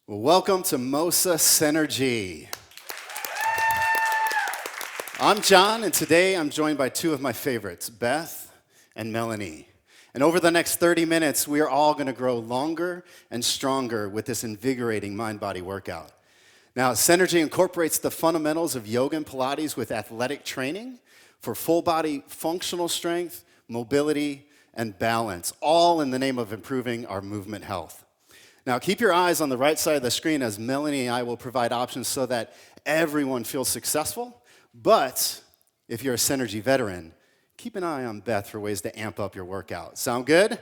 Well, welcome to MOSSA CENTERGY. I'm John, and today I'm joined by two of my favorites, Beth and Melanie. And over the next 30 minutes, we are all going to grow longer and stronger with this invigorating mind-body workout. Now, CENTERGY incorporates the fundamentals of yoga and Pilates with athletic training for full-body functional strength, mobility, and balance, all in the name of improving our movement health. Now, keep your eyes on the right side of the screen as Melanie and I will provide options so that everyone feels successful. But if you're a CENTERGY veteran, keep an eye on Beth for ways to amp up your workout. Sound good? Yeah.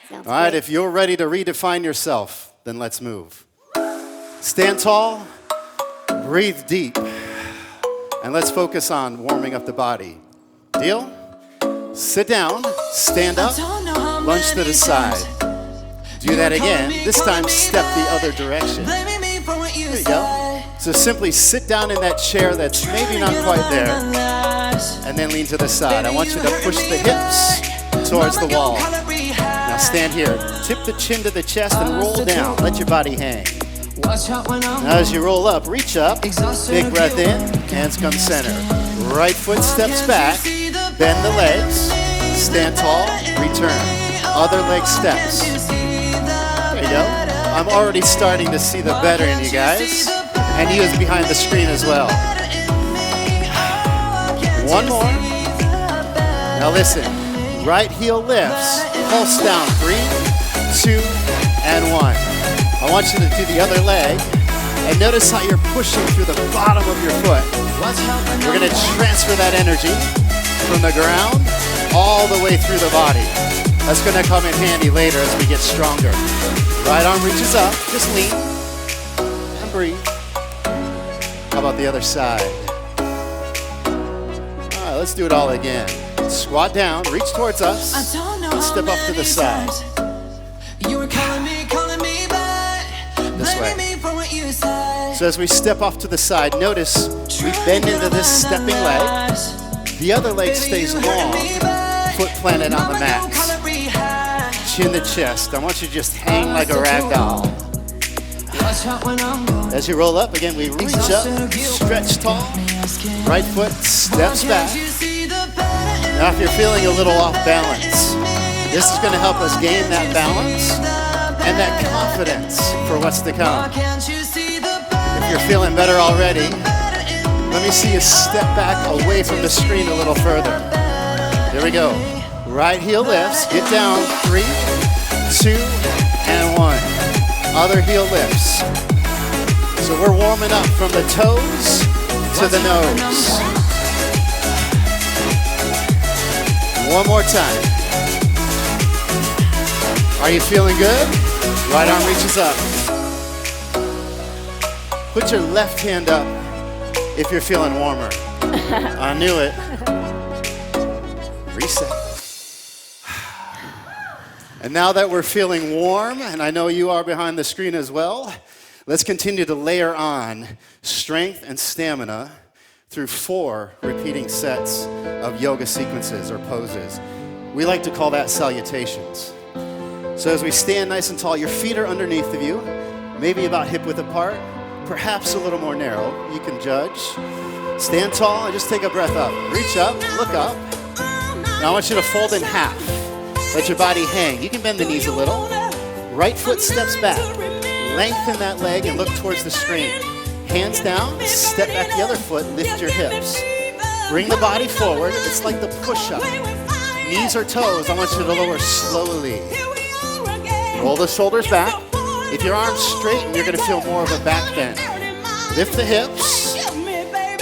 Sounds All right, great. if you're ready to redefine yourself, then let's move. Stand tall, breathe deep, and let's focus on warming up the body. Deal? Sit down, stand up, lunge to the side. Do that again. This time, step the other direction. There you go. So simply sit down in that chair that's maybe not quite there, and then lean to the side. I want you to push the hips towards the wall. Now stand here. Tip the chin to the chest and roll down. Let your body hang. Now as you roll up, reach up. Big breath in. Hands come center. Right foot steps back. Bend the legs. Stand tall. Return. Other leg steps. There you go. I'm already starting to see the better in you guys. And he was behind the screen as well. One more. Now listen. Right heel lifts. Pulse down. 3, 2, and 1. I want you to do the other leg. And notice how you're pushing through the bottom of your foot. We're going to transfer that energy from the ground all the way through the body. That's going to come in handy later as we get stronger. Right arm reaches up. Just lean and breathe. How about the other side? All right, let's do it all again. Squat down, reach towards us, and step up to the side. This way. So as we step off to the side, notice we bend into this stepping leg. The other leg stays long, foot planted on the mat. Chin to chest. I want you to just hang like a rag doll. As you roll up, again, we reach up, stretch tall, right foot steps back. Now if you're feeling a little off balance, this is going to help us gain that balance and that confidence for what's to come. If you're feeling better already, let me see you step back away from the screen a little further. There we go. Right heel lifts, get down, 3, 2, and 1. Other heel lifts. So we're warming up from the toes to the nose. One more time. Are you feeling good? Right arm reaches up. Put your left hand up if you're feeling warmer. I knew it. Reset. And now that we're feeling warm, and I know you are behind the screen as well, let's continue to layer on strength and stamina through 4 repeating sets of yoga sequences or poses. We like to call that salutations. So as we stand nice and tall, your feet are underneath of you, maybe about hip width apart, perhaps a little more narrow. You can judge. Stand tall and just take a breath up. Reach up, look up. Now I want you to fold in half. Let your body hang. You can bend the knees a little. Right foot steps back. Lengthen that leg and look towards the screen. Hands down, step back the other foot, lift your hips. Bring the body forward. It's like the push-up. Knees or toes, I want you to lower slowly. Roll the shoulders back. If your arms straighten, you're going to feel more of a back bend. Lift the hips.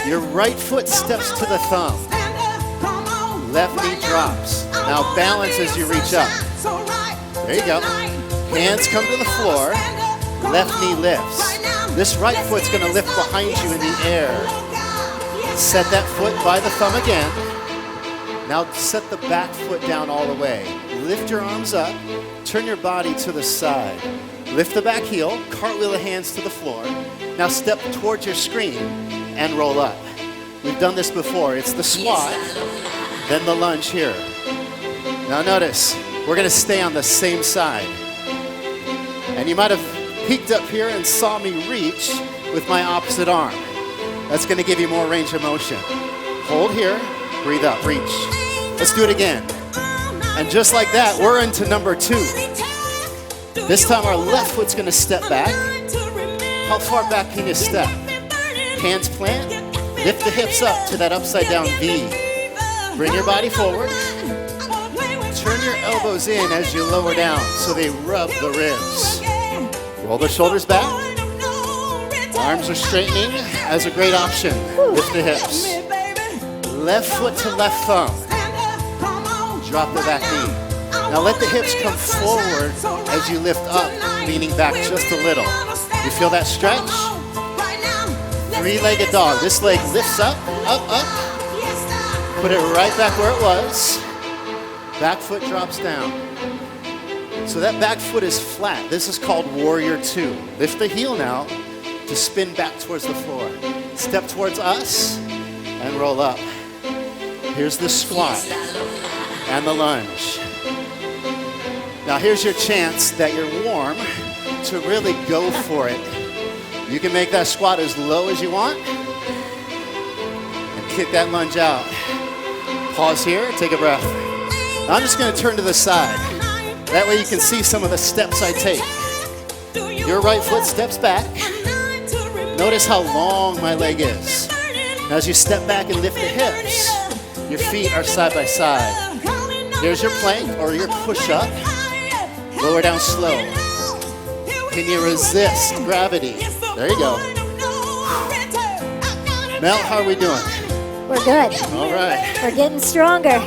Your right foot steps to the thumb. Left knee drops. Now balance as you reach up. There you go. Hands come to the floor. Left knee lifts. This right foot's going to lift behind you in the air. Set that foot by the thumb again. Now set the back foot down all the way. Lift your arms up. Turn your body to the side. Lift the back heel. Cartwheel the hands to the floor. Now step towards your screen and roll up. We've done this before. It's the squat. Then the lunge here. Now notice, we're going to stay on the same side. And you might have peeked up here and saw me reach with my opposite arm. That's gonna give you more range of motion. Hold here, breathe out, reach. Let's do it again. And just like that, we're into number 2. This time our left foot's gonna step back. How far back can you step? Hands plant, lift the hips up to that upside down V. Bring your body forward. Turn your elbows in as you lower down so they rub the ribs. Roll the shoulders back. Arms are straightening as a great option. Lift the hips. Left foot to left thumb. Drop the back knee. Now let the hips come forward as you lift up, leaning back just a little. You feel that stretch? 3-legged dog. This leg lifts up, up, up. Put it right back where it was. Back foot drops down. So that back foot is flat. This is called Warrior 2. Lift the heel now to spin back towards the floor. Step towards us and roll up. Here's the squat and the lunge. Now here's your chance that you're warm to really go for it. You can make that squat as low as you want and kick that lunge out. Pause here, take a breath. I'm just gonna turn to the side. That way you can see some of the steps I take. Your right foot steps back. Notice how long my leg is. Now as you step back and lift the hips, your feet are side by side. There's your plank or your push-up. Lower down slow. Can you resist gravity? There you go. Mel, how are we doing? We're good. All right. We're getting stronger.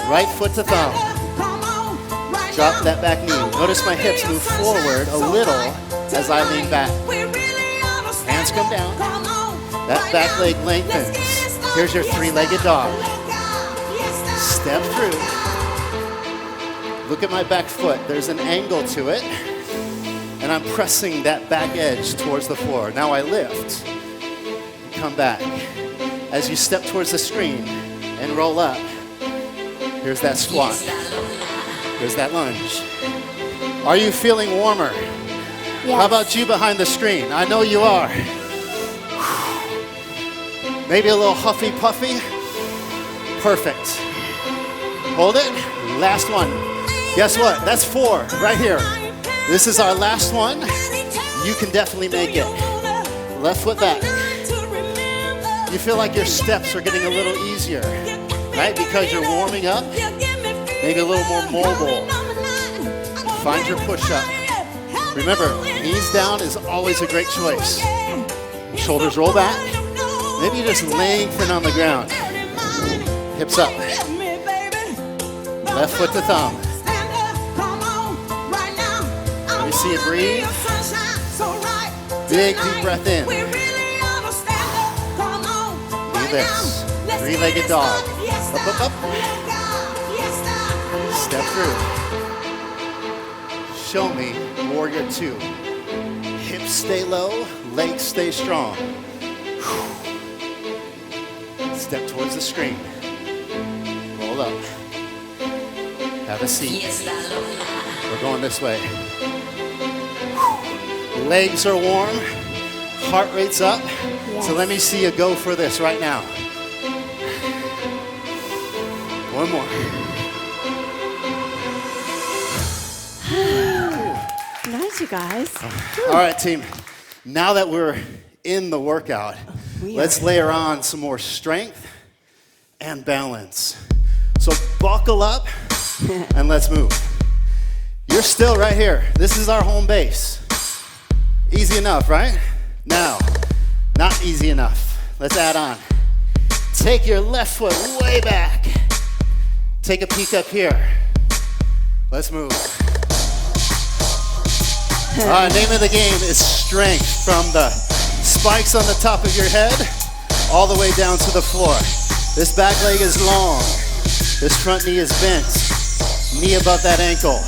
Right foot to thumb. Drop that back knee. Notice my hips move forward a little as I lean back. Hands come down. That back leg lengthens. Here's your 3-legged dog. Step through. Look at my back foot. There's an angle to it. And I'm pressing that back edge towards the floor. Now I lift. Come back. As you step towards the screen and roll up, here's that squat. Here's that lunge. Are you feeling warmer? Yes. How about you behind the screen? I know you are. Maybe a little huffy puffy. Perfect. Hold it. Last one. Guess what? That's 4 right here. This is our last one. You can definitely make it. Left foot back. You feel like your steps are getting a little easier, right? Because you're warming up. Maybe a little more mobile. Find your push-up. Remember, knees down is always a great choice. Shoulders roll back. Maybe you just lengthen on the ground. Hips up. Left foot to thumb. Let me see you breathe. Big deep breath in. Do this. 3-legged dog. Up, up, up. Step through. Show me Warrior 2. Hips stay low, legs stay strong. Step towards the screen. Roll up. Have a seat. We're going this way. Legs are warm. Heart rate's up. Yes. So let me see you go for this right now. One more. Nice, you guys. All right, team. Now that we're in the workout, let's layer on some more strength and balance. So buckle up and let's move. You're still right here. This is our home base. Easy enough, right? Now, not easy enough. Let's add on. Take your left foot way back. Take a peek up here. Let's move. Name of the game is strength, from the spikes on the top of your head all the way down to the floor. This back leg is long. This front knee is bent. Knee above that ankle.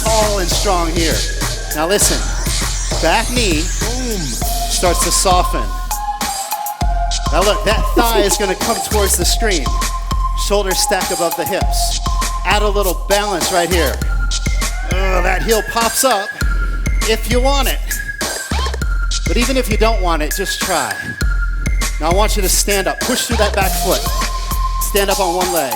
Tall and strong here. Now listen. Back knee, boom, starts to soften. Now look, that thigh is going to come towards the screen. Shoulders stack above the hips. Add a little balance right here. That heel pops up if you want it. But even if you don't want it, just try. Now I want you to stand up. Push through that back foot. Stand up on one leg.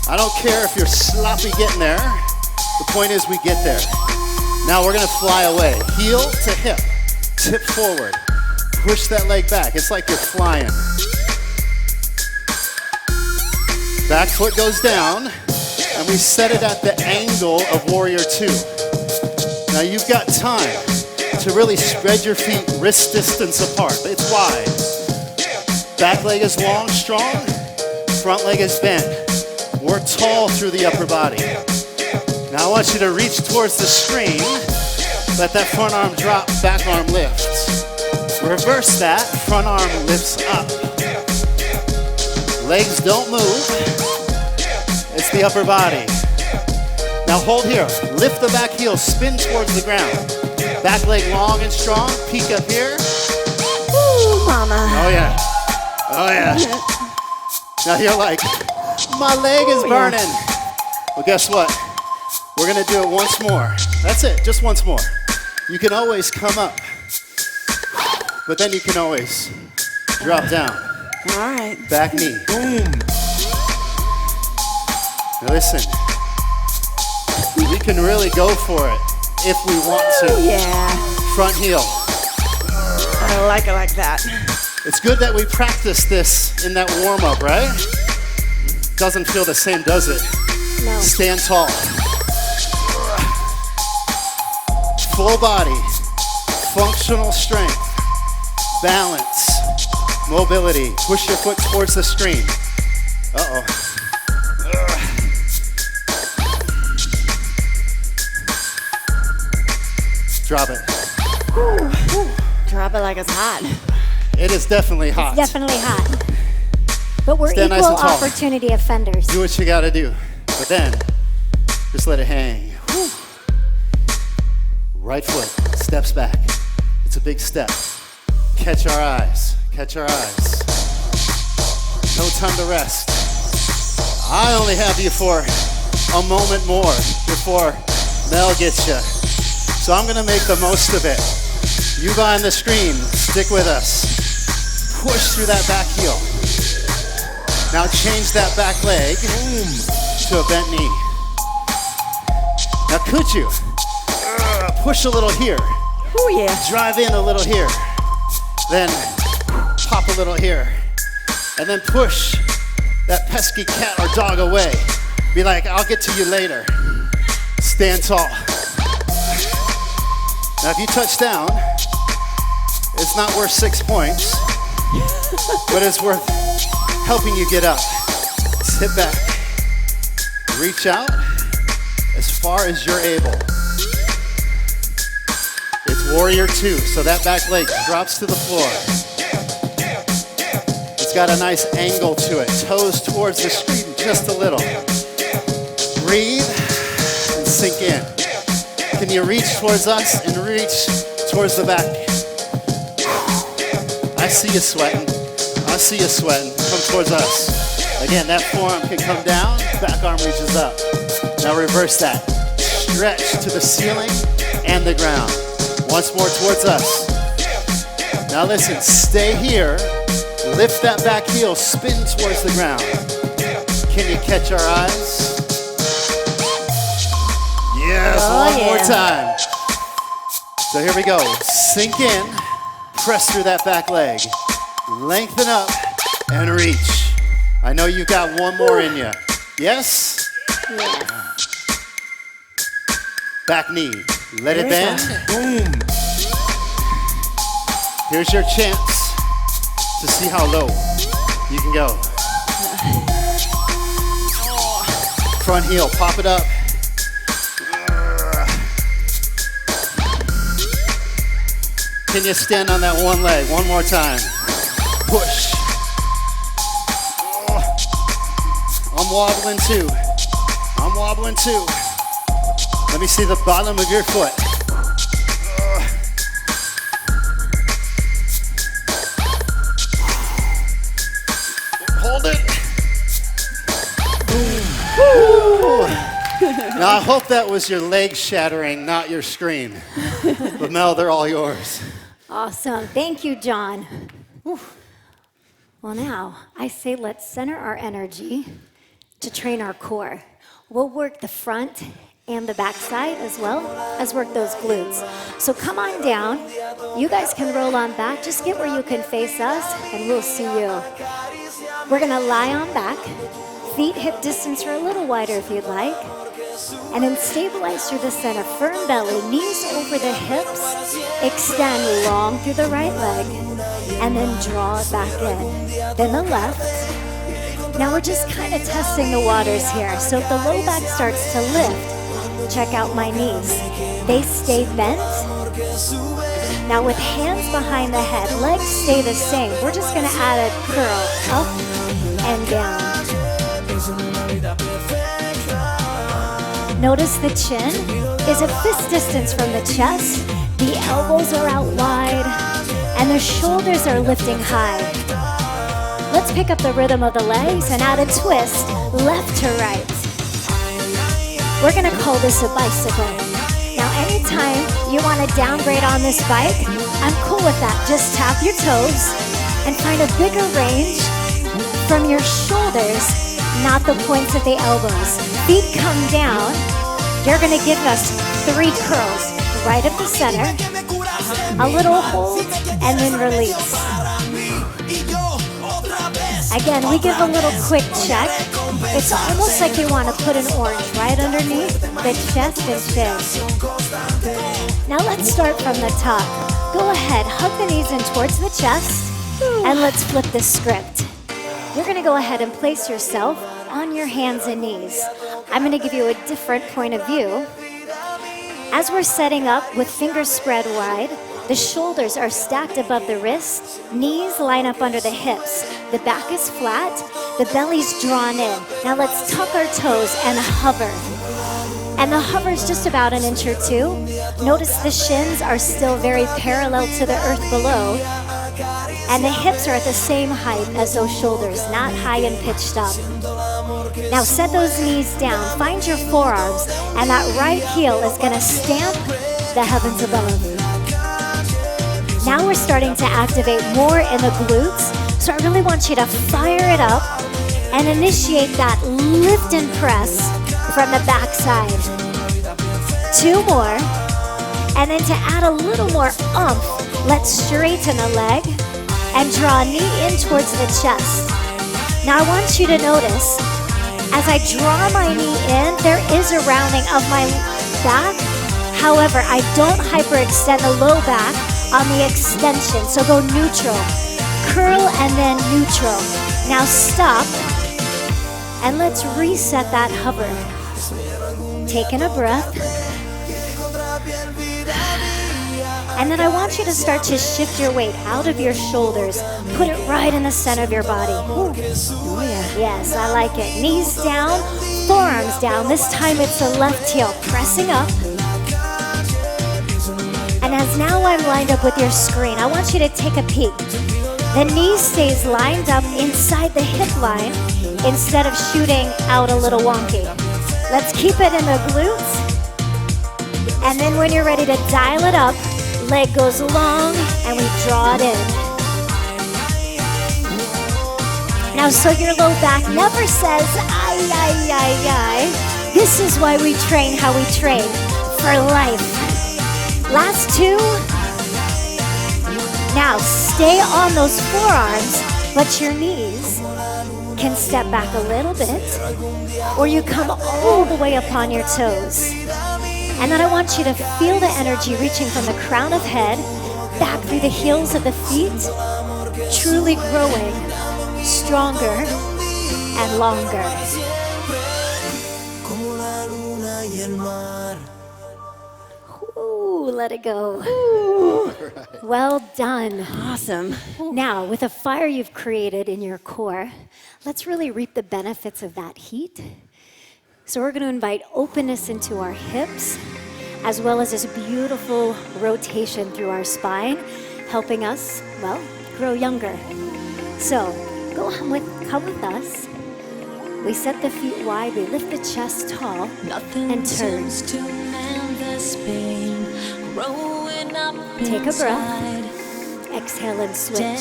I don't care if you're sloppy getting there. The point is we get there. Now we're gonna fly away. Heel to hip. Tip forward. Push that leg back. It's like you're flying. Back foot goes down, and we set it at the angle of Warrior 2. Now you've got time to really spread your feet wrist distance apart. It's wide. Back leg is long, strong. Front leg is bent. Work tall through the upper body. Now I want you to reach towards the screen. Let that front arm drop, back arm lifts. Reverse that, front arm lifts up. Legs don't move. It's the upper body. Now hold here. Lift the back heel, spin towards the ground. Back leg long and strong. Peek up here. Ooh, mama. Oh yeah. Oh yeah. Now you're like, my leg is burning. Well, guess what? We're gonna do it once more. That's it, just once more. You can always come up, but then you can always drop down. All right. Back knee. Boom. Now listen, we can really go for it if we want to. Yeah. Front heel. I like it like that. It's good that we practice this in that warm-up, right? Doesn't feel the same, does it? No. Stand tall. Full body. Functional strength. Balance. Mobility. Push your foot towards the screen. Uh-oh. Drop it. Drop it like it's hot. It is definitely hot. Definitely hot. But we're Stand nice equal and tall. opportunity offenders. Do what you gotta do. But then, just let it hang. Whew. Right foot steps back. It's a big step. Catch our eyes. Catch our eyes. No time to rest. I only have you for a moment more before Mel gets you. So I'm gonna make the most of it. You behind the screen, stick with us. Push through that back heel. Now change that back leg to a bent knee. Now could you push a little here? Oh yeah. Drive in a little here. Then pop a little here. And then push that pesky cat or dog away. Be like, I'll get to you later. Stand tall. Now if you touch down, it's not worth 6 points, but it's worth helping you get up. Sit back. Reach out as far as you're able. It's Warrior 2, so that back leg drops to the floor. It's got a nice angle to it. Toes towards the screen just a little. Breathe and sink in. Can you reach towards us and reach towards the back? I see you sweating. I see you sweating. Come towards us. Again, that forearm can come down, back arm reaches up. Now reverse that. Stretch to the ceiling and the ground. Once more towards us. Now listen, stay here. Lift that back heel, spin towards the ground. Can you catch our eyes? Yes, one more time. So here we go. Sink in, press through that back leg. Lengthen up and reach. I know you've got one more in you. Yes? Yeah. Back knee. Let it bend. Boom. Here's your chance to see how low you can go. Front heel, pop it up. Can you stand on that one leg? One more time. Push. I'm wobbling too. I'm wobbling too. Let me see the bottom of your foot. Hold it. Now, I hope that was your leg shattering, not your screen. But Mel, they're all yours. Awesome. Thank you, John. Whew. Well, now, I say let's center our energy to train our core. We'll work the front and the back side as well as work those glutes. So come on down. You guys can roll on back. Just get where you can face us, and we'll see you. We're gonna lie on back, feet hip distance or a little wider if you'd like, and then stabilize through the center. Firm belly, knees over the hips, extend long through the right leg, and then draw it back in. Then the left. Now we're just kind of testing the waters here. So if the low back starts to lift, check out my knees. They stay bent. Now with hands behind the head, legs stay the same. We're just gonna add a curl up and down. Notice the chin is a fist distance from the chest. The elbows are out wide and the shoulders are lifting high. Let's pick up the rhythm of the legs and add a twist left to right. We're gonna call this a bicycle. Now anytime you wanna downgrade on this bike, I'm cool with that. Just tap your toes and find a bigger range from your shoulders, not the points of the elbows. Feet come down. You're gonna give us 3 curls. Right at the center, a little hold, and then release. Again, we give a little quick check. It's almost like you want to put an orange right underneath the chest and chin. Now let's start from the top. Go ahead, hug the knees in towards the chest, and let's flip the script. You're gonna go ahead and place yourself on your hands and knees. I'm gonna give you a different point of view. As we're setting up with fingers spread wide, the shoulders are stacked above the wrists, knees line up under the hips, the back is flat, the belly's drawn in. Now let's tuck our toes and hover. And the hover is just about 1 inch or 2. Notice the shins are still very parallel to the earth below, and the hips are at the same height as those shoulders, not high and pitched up. Now set those knees down, find your forearms, and that right heel is gonna stamp the heavens above. Now we're starting to activate more in the glutes, so I really want you to fire it up and initiate that lift and press from the back side. 2 more, and then to add a little more oomph, let's straighten the leg and draw a knee in towards the chest. Now I want you to notice, as I draw my knee in, there is a rounding of my back. However, I don't hyperextend the low back on the extension, so go neutral. Curl and then neutral. Now stop, and let's reset that hover. Taking a breath. And then I want you to start to shift your weight out of your shoulders. Put it right in the center of your body. Ooh. Oh yeah. Yes, I like it. Knees down, forearms down. This time it's the left heel pressing up. And as now I'm lined up with your screen, I want you to take a peek. The knee stays lined up inside the hip line instead of shooting out a little wonky. Let's keep it in the glutes. And then when you're ready to dial it up, leg goes long and we draw it in. Now so your low back never says, ay, ay, ay, ay. This is why we train how we train, for life. Last 2. Now stay on those forearms, but your knees can step back a little bit, or you come all the way up on your toes. And then I want you to feel the energy reaching from the crown of head, back through the heels of the feet, truly growing stronger and longer. Ooh, let it go. Ooh. Well done. Awesome. Now, with the fire you've created in your core, let's really reap the benefits of that heat. So we're going to invite openness into our hips, as well as this beautiful rotation through our spine, helping us, well, grow younger. So come with us. We set the feet wide, we lift the chest tall, and turn. Take a breath. Exhale and switch.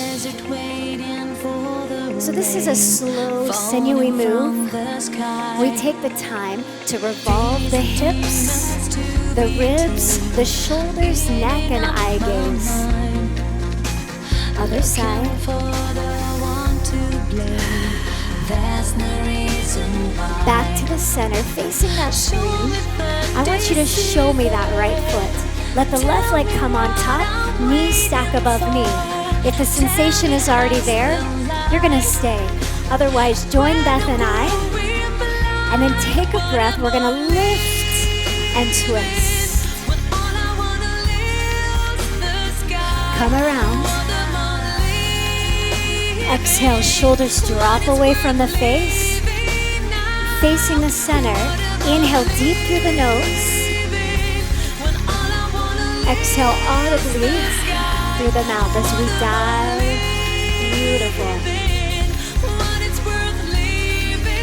So this is a slow, sinewy move. We take the time to revolve the hips, the ribs, the shoulders, neck, and eye gaze. Other side. Back to the center, facing that screen. I want you to show me that right foot. Let the left leg come on top, knees stack above knee. If the sensation is already there, you're gonna stay. Otherwise, join Beth and I, and then take a breath. We're gonna lift and twist. Come around. Exhale, shoulders drop away from the face. Facing the center, inhale deep through the nose. Exhale audibly through the mouth as we dive. Beautiful.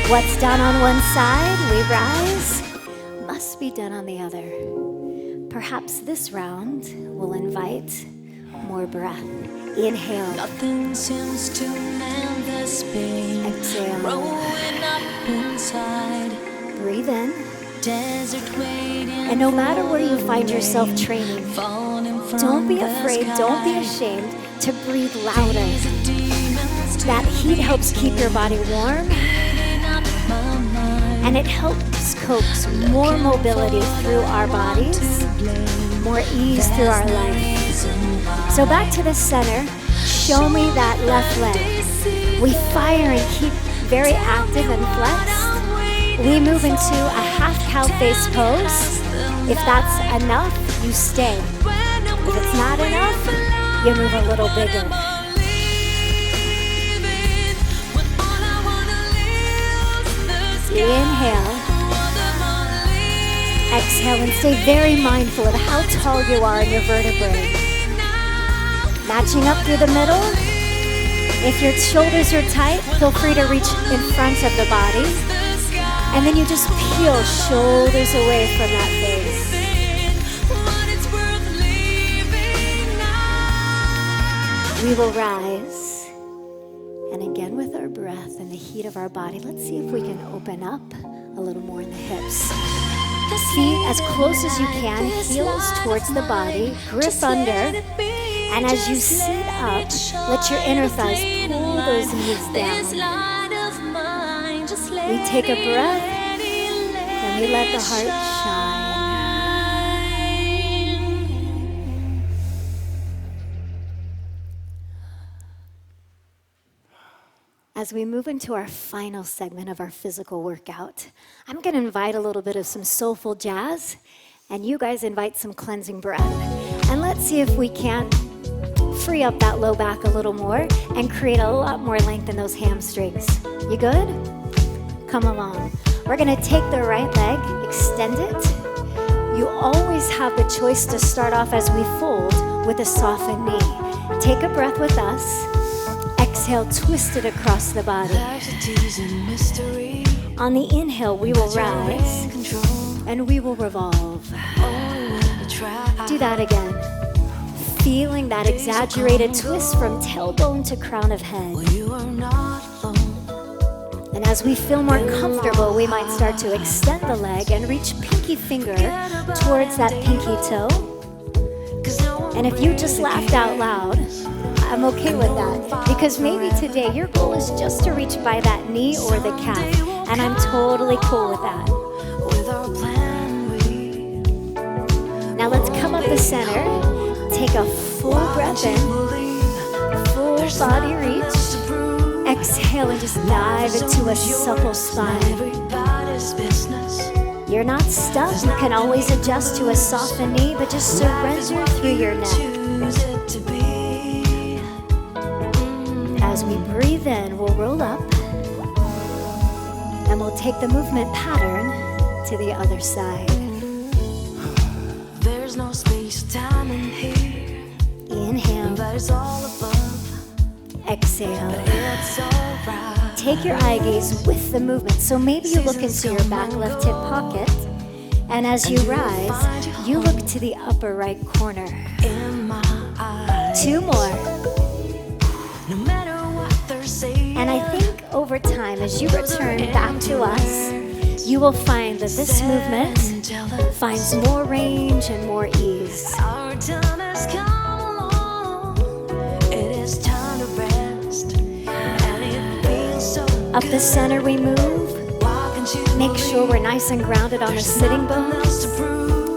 What's done on one side, we rise, must be done on the other. Perhaps this round will invite more breath. Inhale. Nothing seems to mend this pain. Exhale. Growing up inside. Breathe in. Desert waiting. And no matter where you find yourself training, don't be afraid, don't be ashamed to breathe louder. That heat helps keep your body warm, and it helps coax more mobility through our bodies, more ease through our life. So back to the center, show me that left leg. We fire and keep very active and flexed. We move into a half cow face pose. If that's enough, you stay. If it's not enough, you move a little bigger. Inhale. Exhale and stay very mindful of how tall you are in your vertebrae. Matching up through the middle. If your shoulders are tight, feel free to reach in front of the body. And then you just peel shoulders away from that face. We will rise. And again with our breath and the heat of our body, let's see if we can open up a little more in the hips. Feet as close as you can, heels towards the body, grip under. And as you sit up, let your inner thighs pull those knees down. We take a breath, and we let the heart shine. As we move into our final segment of our physical workout, I'm going to invite a little bit of some soulful jazz, and you guys invite some cleansing breath. And let's see if we can't free up that low back a little more and create a lot more length in those hamstrings. You good? Come along. We're gonna take the right leg, extend it. You always have the choice to start off as we fold with a softened knee. Take a breath with us. Exhale, twist it across the body. On the inhale, we will rise and we will revolve. Do that again. Feeling that exaggerated twist from tailbone to crown of head. And as we feel more comfortable, we might start to extend the leg and reach pinky finger towards that pinky toe. And if you just laughed out loud, I'm okay with that. Because maybe today your goal is just to reach by that knee or the calf. And I'm totally cool with that. Now let's come up the center. Take a full breath in, full body reach. Exhale and just dive into a supple spine. You're not stuck. You can always adjust to a softened knee, but just surrender through your neck. As we breathe in, we'll roll up, and we'll take the movement pattern to the other side. There's no space, time in here. Inhale. But it's all above. Exhale. It's all right. take your eye gaze with the movement. So maybe you look into your back left hip pocket, and as you rise, you look to the upper right corner. 2 more. And I think over time, as you return back to us, you will find that this movement finds more range and more ease. Our time has come along. It is time to rest. And it feels so Up the center we move. Make sure we're nice and grounded on the sitting bones.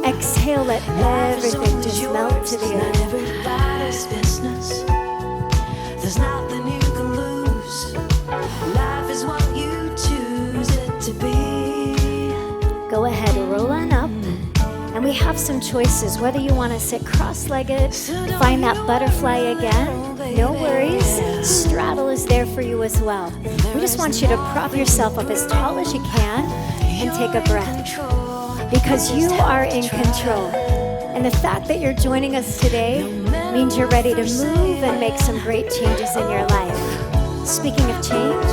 Exhale, let everything just melt to the earth. Everybody's business. There's nothing you can lose. Life is what you choose it to be. Go ahead, roll on up. And we have some choices, whether you want to sit cross-legged, find that butterfly again, no worries. Straddle is there for you as well. We just want you to prop yourself up as tall as you can and take a breath, because you are in control. And the fact that you're joining us today means you're ready to move and make some great changes in your life. Speaking of change,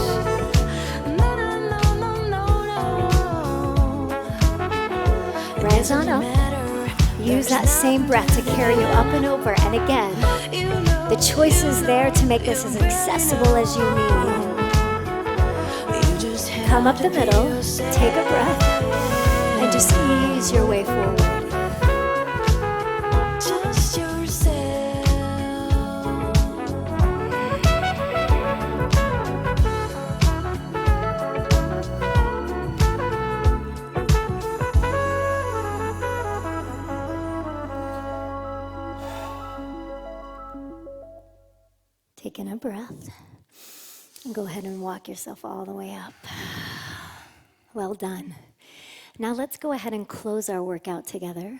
rise on up. Use that same breath to carry you up and over. And again, the choice is there to make this as accessible as you need. Come up the middle, take a breath, and just ease your way forward. Just yourself. Taking a breath. And go ahead and walk yourself all the way up. Well done. Now let's go ahead and close our workout together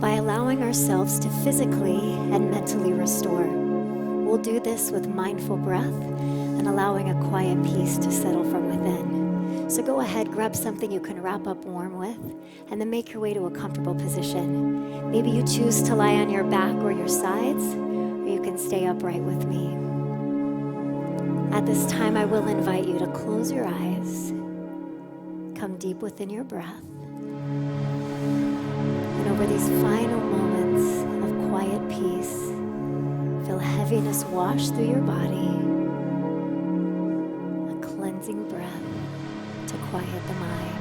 by allowing ourselves to physically and mentally restore. We'll do this with mindful breath and allowing a quiet peace to settle from within. So go ahead, grab something you can wrap up warm with, and then make your way to a comfortable position. Maybe you choose to lie on your back or your sides, or you can stay upright with me. At this time, I will invite you to close your eyes, come deep within your breath, and over these final moments of quiet peace, feel heaviness wash through your body, a cleansing breath to quiet the mind.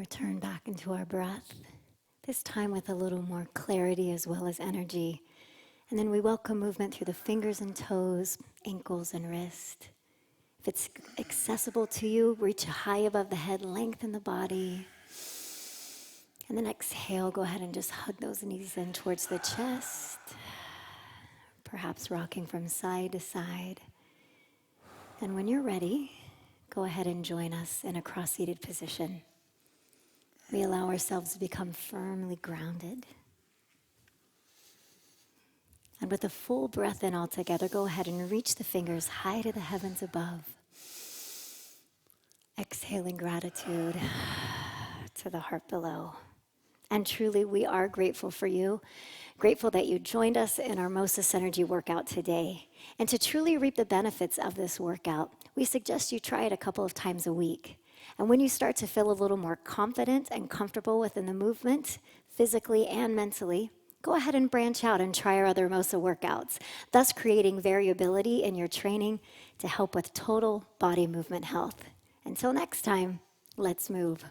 return back into our breath, this time with a little more clarity as well as energy. And then we welcome movement through the fingers and toes, ankles and wrist. If it's accessible to you, reach high above the head, lengthen the body. And then exhale, go ahead and just hug those knees in towards the chest, perhaps rocking from side to side. And when you're ready, go ahead and join us in a cross-seated position. We allow ourselves to become firmly grounded. And with a full breath in all together, go ahead and reach the fingers high to the heavens above. Exhaling gratitude to the heart below. And truly, we are grateful for you, grateful that you joined us in our MOSSA CENTERGY workout today. And to truly reap the benefits of this workout, we suggest you try it a couple of times a week. And when you start to feel a little more confident and comfortable within the movement, physically and mentally, go ahead and branch out and try our other MOSSA workouts, thus creating variability in your training to help with total body movement health. Until next time, let's move.